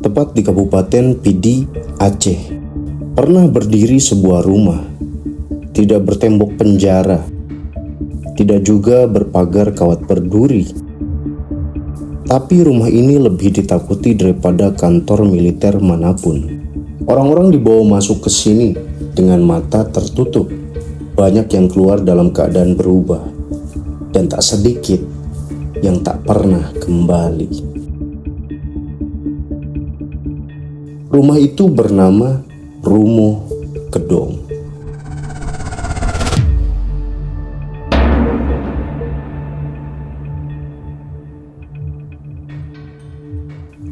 tepat di Kabupaten Pidi, Aceh. Pernah berdiri sebuah rumah, tidak bertembok penjara, tidak juga berpagar kawat berduri. Tapi rumah ini lebih ditakuti daripada kantor militer manapun. Orang-orang dibawa masuk ke sini dengan mata tertutup. Banyak yang keluar dalam keadaan berubah, dan tak sedikit yang tak pernah kembali. Rumah itu bernama Rumo Gedong.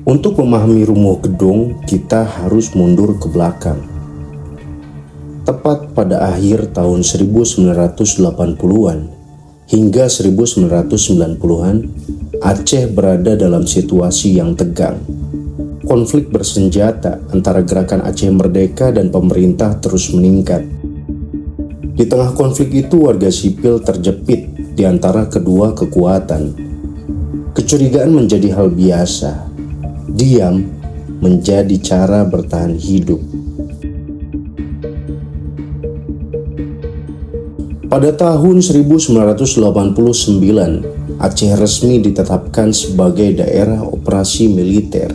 Untuk memahami Rumo Gedong, kita harus mundur ke belakang. Tepat pada akhir tahun 1980-an hingga 1990-an, Aceh berada dalam situasi yang tegang. Konflik bersenjata antara gerakan Aceh Merdeka dan pemerintah terus meningkat. Di tengah konflik itu, warga sipil terjepit di antara kedua kekuatan. Kecurigaan menjadi hal biasa. Diam menjadi cara bertahan hidup. Pada tahun 1989, Aceh resmi ditetapkan sebagai daerah operasi militer.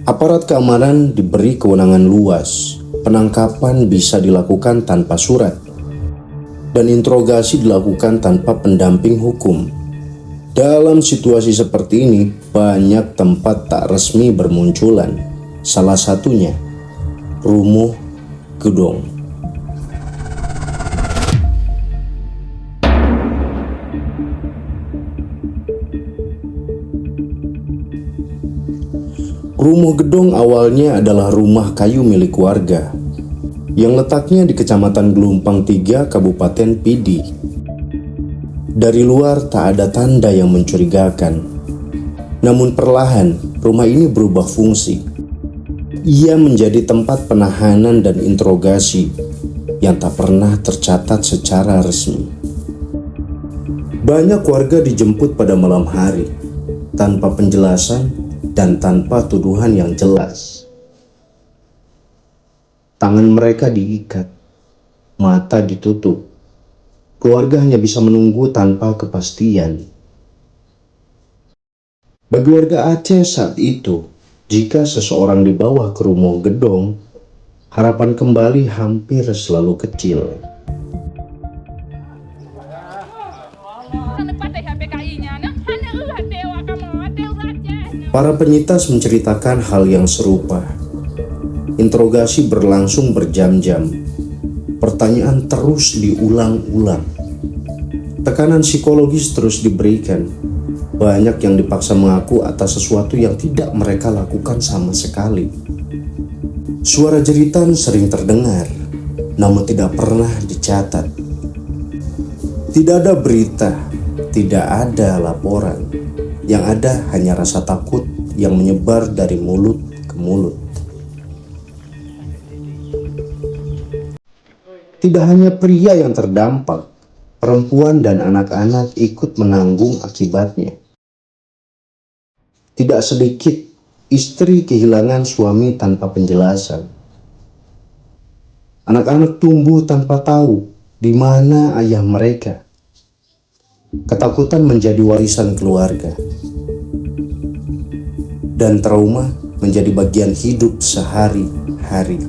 Aparat keamanan diberi kewenangan luas, penangkapan bisa dilakukan tanpa surat, dan interogasi dilakukan tanpa pendamping hukum. Dalam situasi seperti ini, banyak tempat tak resmi bermunculan. Salah satunya, Rumo Gedong. Rumo Gedong awalnya adalah rumah kayu milik warga yang letaknya di Kecamatan Gelumpang 3, Kabupaten Pidi. Dari luar tak ada tanda yang mencurigakan. Namun perlahan rumah ini berubah fungsi. Ia menjadi tempat penahanan dan interogasi yang tak pernah tercatat secara resmi. Banyak warga dijemput pada malam hari tanpa penjelasan dan tanpa tuduhan yang jelas. Tangan mereka diikat, mata ditutup. Keluarga hanya bisa menunggu tanpa kepastian. Bagi warga Aceh saat itu, jika seseorang dibawa ke Rumo Gedong, harapan kembali hampir selalu kecil. Para penyintas menceritakan hal yang serupa. Interogasi berlangsung berjam-jam. Pertanyaan terus diulang-ulang. Tekanan psikologis terus diberikan. Banyak yang dipaksa mengaku atas sesuatu yang tidak mereka lakukan sama sekali. Suara jeritan sering terdengar, namun tidak pernah dicatat. Tidak ada berita, tidak ada laporan. Yang ada hanya rasa takut yang menyebar dari mulut ke mulut. Tidak hanya pria yang terdampak, perempuan dan anak-anak ikut menanggung akibatnya. Tidak sedikit istri kehilangan suami tanpa penjelasan. Anak-anak tumbuh tanpa tahu di mana ayah mereka. Ketakutan menjadi warisan keluarga, dan trauma menjadi bagian hidup sehari-hari.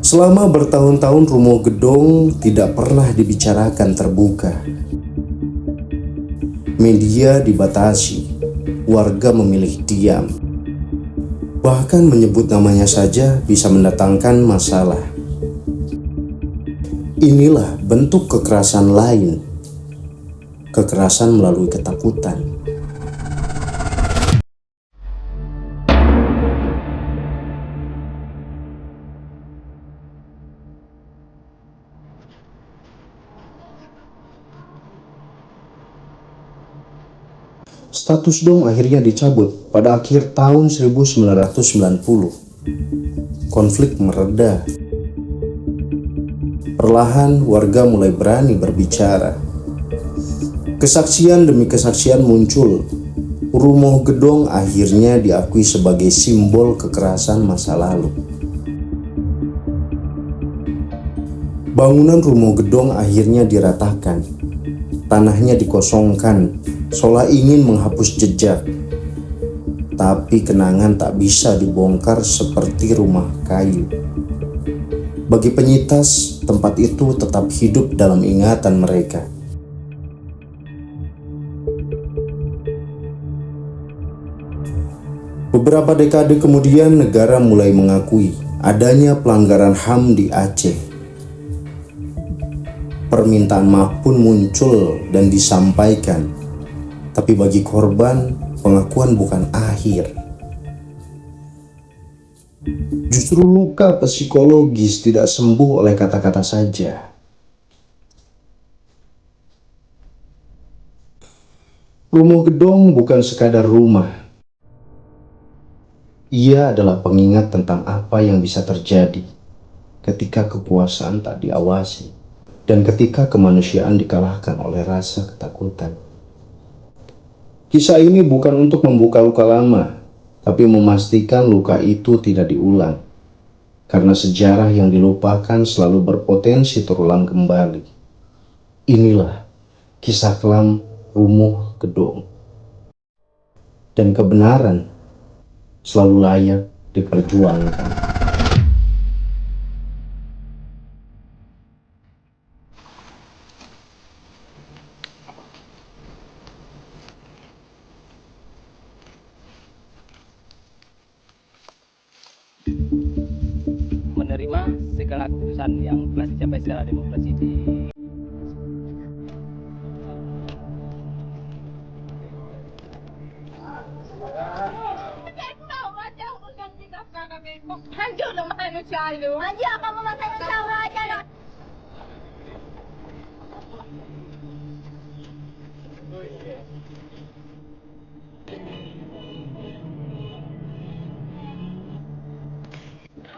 Selama bertahun-tahun Rumo Gedong tidak pernah dibicarakan terbuka. Media dibatasi, warga memilih diam. Bahkan menyebut namanya saja bisa mendatangkan masalah. Inilah bentuk kekerasan lain. Kekerasan melalui ketakutan. Status Dong akhirnya dicabut pada akhir tahun 1990. Konflik mereda. Perlahan warga mulai berani berbicara. Kesaksian demi kesaksian muncul. Rumah Gedong akhirnya diakui sebagai simbol kekerasan masa lalu. Bangunan Rumah Gedong akhirnya diratakan. Tanahnya dikosongkan, seolah ingin menghapus jejak. Tapi kenangan tak bisa dibongkar seperti rumah kayu. Bagi penyintas, tempat itu tetap hidup dalam ingatan mereka. Beberapa dekade kemudian, negara mulai mengakui adanya pelanggaran HAM di Aceh. Permintaan maaf pun muncul dan disampaikan. Tapi bagi korban, pengakuan bukan akhir. Justru luka psikologis tidak sembuh oleh kata-kata saja. Rumah Gedong bukan sekadar rumah. Ia adalah pengingat tentang apa yang bisa terjadi ketika kekuasaan tak diawasi dan ketika kemanusiaan dikalahkan oleh rasa ketakutan. Kisah ini bukan untuk membuka luka lama, tapi memastikan luka itu tidak diulang. Karena sejarah yang dilupakan selalu berpotensi terulang kembali. Inilah kisah kelam Rumah Gedong. Dan kebenaran selalu layak diperjuangkan. Menerima segala keputusan yang telah dicapai secara demokrasi di Hancur dong manusia itu. Hancur kamu manusia.